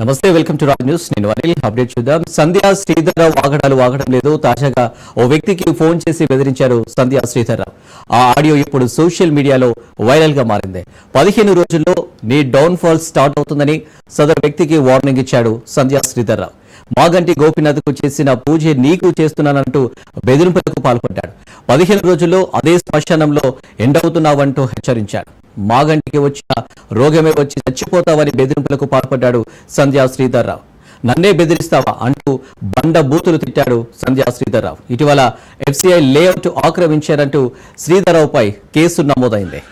నమస్తే, welcome to Raj news. నేను Anil. Update చూద్దాం. సంధ్యా శ్రీధర్రావు వాగడం లేదు. తాజాగా ఓ వ్యక్తికి ఫోన్ చేసి బెదిరించారు సంధ్యా శ్రీధర్రావు. ఆ ఆడియో ఇప్పుడు సోషల్ మీడియాలో వైరల్ గా మారింది. 15 రోజుల్లో నీ డౌన్ ఫాల్ స్టార్ట్ అవుతుందని సదరు వ్యక్తికి వార్నింగ్ ఇచ్చాడు సంధ్యా శ్రీధర్రావు. మాగంటి గోపీనాథ్ కు చేసిన పూజ నీకు చేస్తున్నానంటూ బెదిరింపులకు పాల్పడ్డాడు. 15 రోజుల్లో అదే శ్మశానంలో ఎండవుతున్నావంటూ హెచ్చరించాడు. మాగంటికి వచ్చిన రోగమే వచ్చి చచ్చిపోతావని బెదిరింపులకు పాల్పడ్డాడు సంధ్యా శ్రీధర్రావు. నన్నే బెదిరిస్తావా అంటూ బండ బూతులు తిట్టాడు సంధ్యా శ్రీధర్రావు. ఇటీవల ఎఫ్సిఐ లేఅవుట్ ఆక్రమించారంటూ శ్రీధర్రావుపై కేసు నమోదైంది.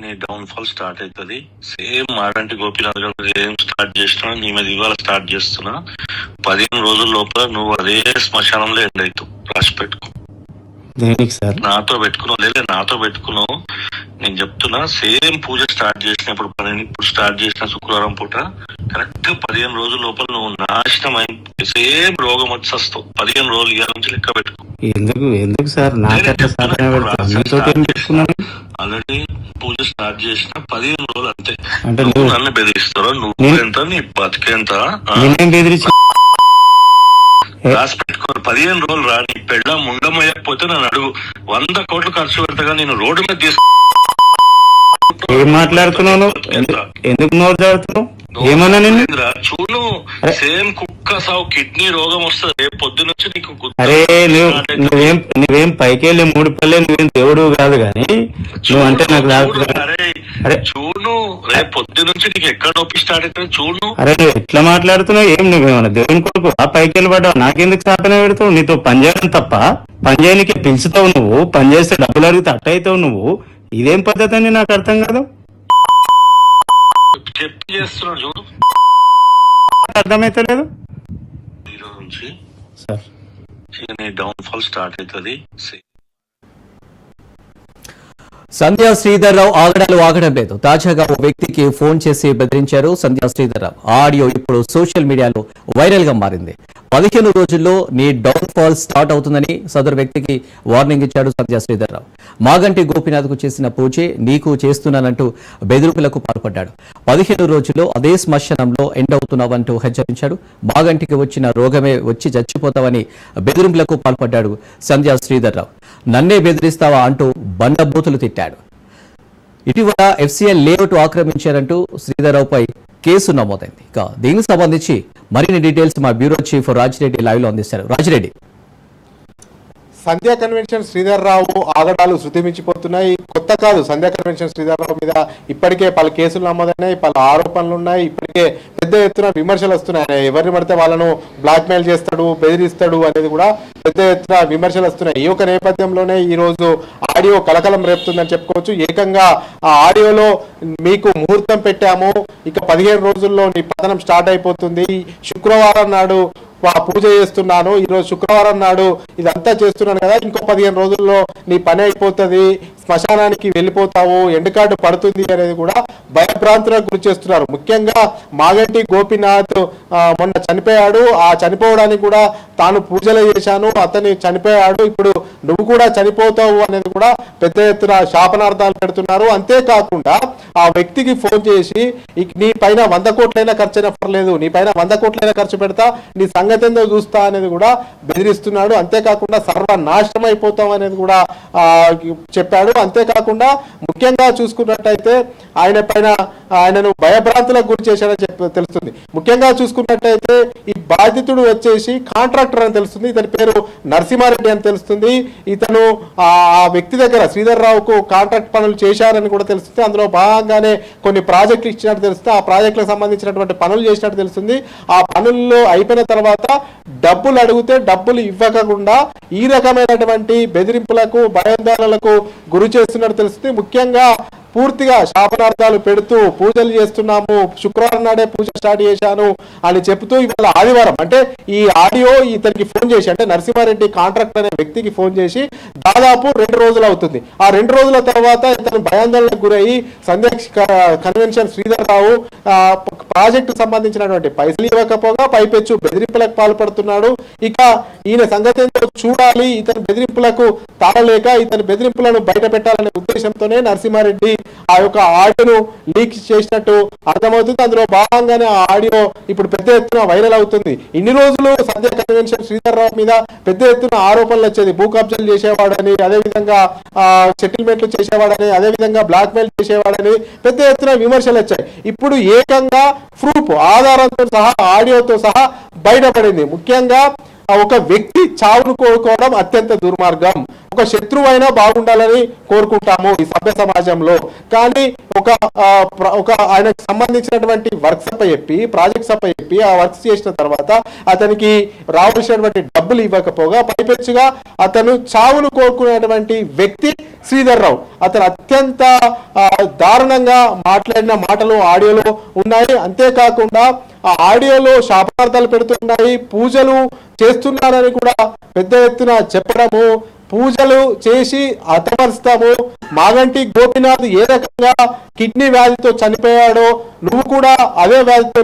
నీ డౌన్ ఫాల్ స్టార్ట్ అవుతుంది. సేమ్ మాగంటి గోపీనాథ్ గారు ఏం స్టార్ట్ చేసినా నీ మీద ఇవాళ స్టార్ట్ చేస్తున్నా. 15 రోజుల లోపల నువ్వు అదే శ్మశానంలో ఎండ్ అవుతావు. రాసి పెట్టుకో. నాతో పెట్టుకున్నావు లేదా నాతో పెట్టుకున్నావు. నేను చెప్తున్నా, సేమ్ పూజ స్టార్ట్ చేసినప్పుడు ఇప్పుడు స్టార్ట్ చేసిన శుక్రవారం పూట కరెక్ట్ 15 రోజుల లోపల నువ్వు నాశనం అయి సేమ్ రోగం వచ్చి వస్తావు. 15 రోజులు ఇవాళ నుంచి లెక్క పెట్టుకో. ఎందుకు సార్ ఆల్రెడీ పూజ స్టార్ట్ చేసిన 15 రోజులు అంతే. నువ్వు నన్ను బెదిరిస్తారో నువ్వు ఎంత నీ బతికేంత రాసి పెట్టుకోరు. 15 రోజులు రా. నీ పెళ్ళ ముండమయ్యకపోతే నన్ను అడుగు. 100 కోట్లు ఖర్చు పెడతాగా నేను రోడ్డు మీద తీసుకు. ఏం మాట్లాడుతున్నావు? ఎందుకు నోరు జారుతున్నావు? ఏమన్నా నేను చూడు, సేమ్ కుక్క సావు కిడ్నీ రోగం వస్తుంది రేపు పొద్దున వచ్చి నీకు. అరే నువ్వేం పైకి వెళ్ళి 3 పల్లె నువ్వేం దేవుడు కాదు కానీ నువ్వు అంటే నాకు అరే చూడు, రేపు పొద్దున నుంచి నీకు ఎక్కడ నొప్పి స్టార్ట్ అవుతుంది చూడు. అరే నువ్వు ఎట్లా మాట్లాడుతున్నావు? ఏం నువ్వేమన్నా దేవుని కొడుకు ఆ పైకి వెళ్ళి పడ్డావు? నాకెందుకు సాధన పెడతావు? నీతో పని చేయడం తప్ప పని చేయడానికి పిలుచుతావు నువ్వు. పని చేస్తే డబ్బులు అడిగితే అట్ట అవుతావు నువ్వు. ఇదేం పద్ధతి అని నాకు అర్థం కాదు. చెప్పి చేస్తున్నాడు చూడు, అర్థమైతలేదు. ఈరోజు నుంచి సార్ నీ డౌన్ ఫాల్ స్టార్ట్ అవుతుంది. సంధ్యా శ్రీధర్రావు ఆగడం లేదు. తాజాగా ఓ వ్యక్తికి ఫోన్ చేసి బెదిరించారు సంధ్యా శ్రీధర్రావు. ఆడియో ఇప్పుడు సోషల్ మీడియాలో వైరల్ గా మారింది. 15 రోజుల్లో నీ డౌన్ ఫాల్ స్టార్ట్ అవుతుందని సదరు వ్యక్తికి వార్నింగ్ ఇచ్చాడు సంధ్యా శ్రీధర్రావు. మాగంటి గోపీనాథ్ కు చేసిన పూజే నీకు చేస్తున్నానంటూ బెదిరింపులకు పాల్పడ్డాడు. 15 రోజుల్లో అదే శ్మశానంలో ఎండవుతున్నావంటూ హెచ్చరించాడు. మాగంటికి వచ్చిన రోగమే వచ్చి చచ్చిపోతావని బెదిరింపులకు పాల్పడ్డాడు సంధ్యా శ్రీధర్రావు. నన్నే బెదిరిస్తావా అంటూ బండబూతులు తిట్టాడు. ఇటీవల ఎఫ్సిఐ లేఅవుట్ ఆక్రమించారంటూ శ్రీధర్రావుపై కేసు నమోదైంది. ఇక దీనికి సంబంధించి మరిన్ని డీటెయిల్స్ మా బ్యూరో చీఫ్ రాజిరెడ్డి లైవ్ లో అందిస్తారు. రాజిరెడ్డి. సంధ్యా కన్వెన్షన్ శ్రీధర్రావు ఆగడాలు శృతిమించిపోతున్నాయి. కొత్త కాదు, సంధ్యా కన్వెన్షన్ శ్రీధర్రావు మీద ఇప్పటికే పలు కేసులు నమోదైనాయి, పలు ఆరోపణలు ఉన్నాయి. ఇప్పటికే పెద్ద ఎత్తున విమర్శలు వస్తున్నాయి. ఎవరిని పడితే వాళ్ళను బ్లాక్మెయిల్ చేస్తాడు, బెదిరిస్తాడు అనేది కూడా పెద్ద ఎత్తున విమర్శలు వస్తున్నాయి. ఈ యొక్క నేపథ్యంలోనే ఈ రోజు ఆడియో కలకలం రేపుతుందని చెప్పుకోవచ్చు. ఏకంగా ఆ ఆడియోలో మీకు ముహూర్తం పెట్టాము, ఇక 15 రోజుల్లో నీ పతనం స్టార్ట్ అయిపోతుంది, శుక్రవారం నాడు పూజ చేస్తున్నాను, ఈరోజు శుక్రవారం నాడు ఇదంతా చేస్తున్నాను కదా, ఇంకో 15 రోజుల్లో నీ పని అయిపోతుంది, శ్మశానానికి వెళ్ళిపోతావు, ఎండ్ కార్డు పడుతుంది అనేది కూడా భయభ్రాంతులకు గురి చేస్తున్నారు. ముఖ్యంగా మాగంటి గోపీనాథ్ మొన్న చనిపోయాడు. ఆ చనిపోవడానికి కూడా తాను పూజలు చేశాను, అతన్ని చనిపోయాడు, ఇప్పుడు నువ్వు కూడా చనిపోతావు అనేది కూడా పెద్ద ఎత్తున శాపనార్థాలు పెడుతున్నారు. అంతేకాకుండా ఆ వ్యక్తికి ఫోన్ చేసి నీ పైన 100 కోట్లైనా ఖర్చు అయినా పర్లేదు, నీ పైన 100 కోట్లైనా ఖర్చు పెడతా, నీ సంగతి ఏందో చూస్తా అనేది కూడా బెదిరిస్తున్నాడు. అంతేకాకుండా సర్వనాశనం అయిపోతాం అనేది కూడా చెప్పాడు. అంతేకాకుండా ముఖ్యంగా చూసుకున్నట్టయితే ఆయనను భయభ్రాంతులకు గురి చేశాడని తెలుస్తుంది. ముఖ్యంగా చూసుకున్నట్టయితే ఈ బాధితుడు వచ్చేసి కాంట్రాక్టర్ అని తెలుస్తుంది. ఇతని పేరు నరసింహారెడ్డి అని తెలుస్తుంది. ఇతను ఆ వ్యక్తి దగ్గర శ్రీధర్రావుకు కాంట్రాక్ట్ పనులు చేశారని కూడా తెలుస్తుంది. అందులో భాగంగానే కొన్ని ప్రాజెక్టులు ఇచ్చినట్టు తెలుస్తుంది. ఆ ప్రాజెక్టులకు సంబంధించినటువంటి పనులు చేసినట్టు తెలుస్తుంది. ఆ పనుల్లో అయిపోయిన తర్వాత డబ్బులు అడిగితే డబ్బులు ఇవ్వకుండా ఈ రకమైనటువంటి బెదిరింపులకు, భయాందోళనలకు గురి చేస్తున్నట్టు తెలుస్తుంది. ముఖ్యంగా పూర్తిగా శాపనార్థాలు పెడుతూ పూజలు చేస్తున్నాము, శుక్రవారం నాడే పూజ స్టార్ట్ చేశాను అని చెప్తూ ఇవాళ ఆదివారం అంటే ఈ ఆడియో ఇతనికి ఫోన్ చేసి, అంటే నరసింహారెడ్డి కాంట్రాక్టర్ అనే వ్యక్తికి ఫోన్ చేసి దాదాపు 2 రోజులు అవుతుంది. ఆ 2 రోజుల తర్వాత ఇతను భయాందోళనకు గురయ్యి సంధ్యా కన్వెన్షన్ శ్రీధర్రావు ప్రాజెక్టు సంబంధించినటువంటి పైసలు ఇవ్వకపోగా పైపెచ్చు బెదిరింపులకు పాల్పడుతున్నాడు. ఇక ఈయన సంగతి ఏంటో చూడాలి, ఇతని బెదిరింపులకు తాళలేక ఇతని బెదిరింపులను బయట పెట్టాలనే ఉద్దేశంతోనే నరసింహారెడ్డి ఆ యొక్క ఆడియోను లీక్ చేసినట్టు అర్థమవుతుంది. అందులో భాగంగానే ఆ ఆడియో ఇప్పుడు పెద్ద ఎత్తున వైరల్ అవుతుంది. ఇన్ని రోజులు సంధ్య కన్వెన్షన్ శ్రీధర్ రావు మీద పెద్ద ఎత్తున ఆరోపణలు వచ్చేది, భూ కబ్జాలు చేసేవాడని, అదేవిధంగా సెటిల్మెంట్లు చేసేవాడని, అదేవిధంగా బ్లాక్ మెయిల్ చేసేవాడని పెద్ద ఎత్తున విమర్శలు వచ్చాయి. ఇప్పుడు ఏకంగా ప్రూఫ్ ఆధారంతో సహా ఆడియోతో సహా బయటపడింది. ముఖ్యంగా ఒక వ్యక్తి చావును కోరుకోవడం అత్యంత దుర్మార్గం. ఒక శత్రువు అయినా బాగుండాలని కోరుకుంటాము ఈ సభ్య సమాజంలో. కానీ ఒక ఆయనకు సంబంధించినటువంటి వర్క్స్ చెప్పి ప్రాజెక్ట్స్ చెప్పి ఆ వర్క్స్ చేసిన తర్వాత అతనికి రావాల్సినటువంటి డబ్బులు ఇవ్వకపోగా పైపెచ్చుగా అతను చావును కోరుకునేటువంటి వ్యక్తి శ్రీధర్ రావు. అతను అత్యంత దారుణంగా మాట్లాడిన మాటలు ఆడియోలో ఉన్నాయి. అంతేకాకుండా ఆ ఆడియోలో శాపనార్థాలు పెడుతున్నాయి, పూజలు చేస్తున్నారని కూడా పెద్ద ఎత్తున చెప్పడము, పూజలు చేసి హతపరుస్తాము, మాగంటి గోపీనాథ్ ఏ రకంగా కిడ్నీ వ్యాధితో చనిపోయాడో నువ్వు కూడా అదే వ్యాధితో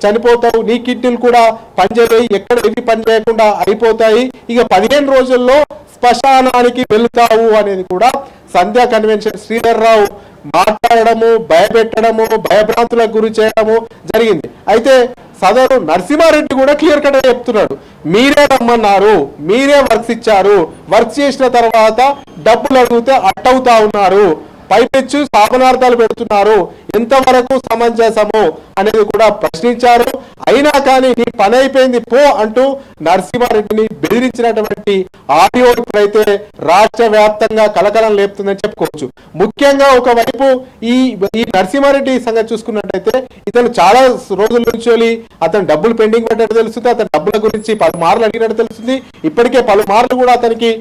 చనిపోతావు, నీ కిడ్నీలు కూడా పనిచేయాలి, ఎక్కడ ఏవి పని చేయకుండా అయిపోతాయి, ఇక 15 రోజుల్లో శ్మశానానికి వెళుతావు అనేది కూడా సంధ్యా కన్వెన్షన్ శ్రీధర్ రావు మాట్లాడము, భయపెట్టడము, భయభ్రాంతులకు గురి చేయడము జరిగింది. అయితే సదరు నరసింహారెడ్డి కూడా క్లియర్ కట్ చెప్తున్నాడు, మీరే రమ్మన్నారు, మీరే వర్క్స్ ఇచ్చారు, వర్క్స్ చేసిన తర్వాత డబ్బులు అడిగితే అట్టవుతా ఉన్నారు, పైపెచ్చు శాపనార్థాలు పెడుతున్నారు, ఎంతవరకు సమంజసము అనేది కూడా ప్రశ్నించారు. అయినా కానీ నీ పని అయిపోయింది పో అంటూ నరసింహారెడ్డిని బెదిరించినటువంటి ఆడియో ఇప్పుడైతే రాష్ట్ర వ్యాప్తంగా కలకలం లేపుతుందని చెప్పుకోవచ్చు. ముఖ్యంగా ఒకవైపు ఈ నరసింహారెడ్డి సంగతి చూసుకున్నట్టయితే ఇతను చాలా రోజుల నుంచి అతను డబ్బులు పెండింగ్ పెట్టినట్టు తెలుస్తుంది, అతను డబ్బుల గురించి పలుమార్లు అడిగినట్టు తెలుస్తుంది, ఇప్పటికే పలుమార్లు కూడా అతనికి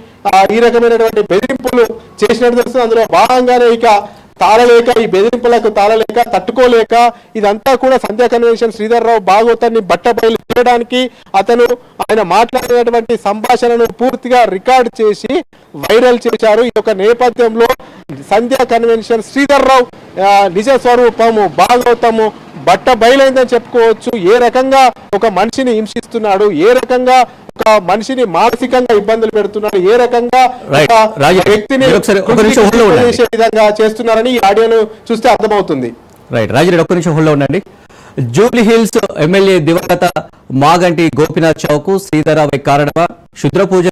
ఈ రకమైనటువంటి బెదిరింపులు చేసినట్టు తెలుస్తుంది. అందులో భాగంగానే ఇక తాళలేక ఈ బెదిరింపులకు తాళలేక తట్టుకోలేక ఇదంతా కూడా సంధ్యా కన్వెన్షన్ శ్రీధర్ రావు భాగవతాన్ని బట్టబయలు చేయడానికి ఆయన మాట్లాడినటువంటి సంభాషణను పూర్తిగా రికార్డ్ చేసి వైరల్ చేశారు. ఈ యొక్క నేపథ్యంలో సంధ్యా కన్వెన్షన్ శ్రీధర్ రావు నిజ స్వరూపము భాగవతము బట్ట బయలైందని చెప్పుకోవచ్చు. ఏ రకంగా ఒక మనిషిని హింసిస్తున్నాడు, ఏ రకంగా ఒక మనిషిని మానసికంగా ఇబ్బందులు పెడుతున్నాడు, ఏ రకంగా వ్యక్తిని చేసే విధంగా చేస్తున్నారని ఈ ఆడియోను చూస్తే అర్థమవుతుంది. రైట్ రాజరెడ్డి, ఒక్క నిమిషం హోల్డ్లో ఉండండి. జూబ్లీ హిల్స్ ఎమ్మెల్యే దివంగత మాగంటి గోపీనాథ్ చావుకు శ్రీధర్ రావు కారణమా? క్షుద్ర పూజ